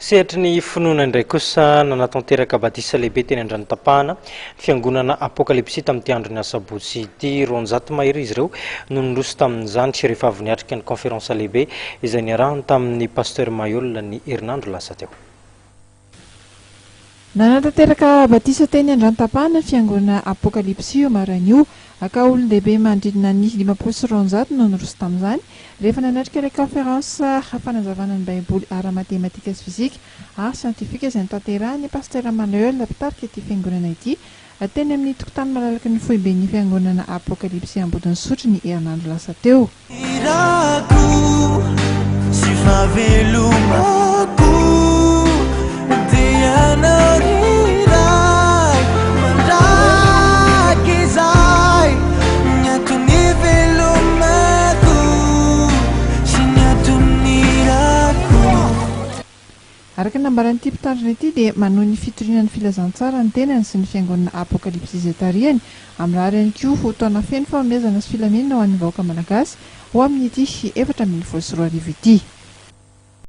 Sehatra ny finoana indray kosa nanatanteraka batisa lehibe teny Andranotapahana fiangonana apokalipsy tamin'ity andro ny asabotsy ity 200 mahery izy ireo no nirosy tamin'izany tsy rehefa avy niatrika ny conférence lehibe izay niarahany tamin'ny pasteur Mayol ny herinandro lasa teo. Nanatanteraka batisa teny Andranotapahana fiangonana apokalipsy marainio aka olon-dehibe mandridina ny 500 no nirosy tamin'izany rehefa nanatrika ilay conférence fanazavana ny baiboly ara-matematika sy fizika ary siantifika izay nitanterahany pasteur Mayol mpitarika ity fiangonana ity teny amin'ny tokotany malalaky ny foibe ny fiangonana apokalipsy ambodiny sotry ny herinandro lasa teo. Araka nambaran'ity mpitandrina ity dia manohy ny fitorinan'ny filazantsara ny tenany sy ny fiangonana apokalipsy izay tarihany amin'ny raha ihany koa fotoana feno fanomezana sy filaminana ho an'ny vahoaka malagasy ho amin'ity 4 ambin'ny folo sy 2 arivo ity.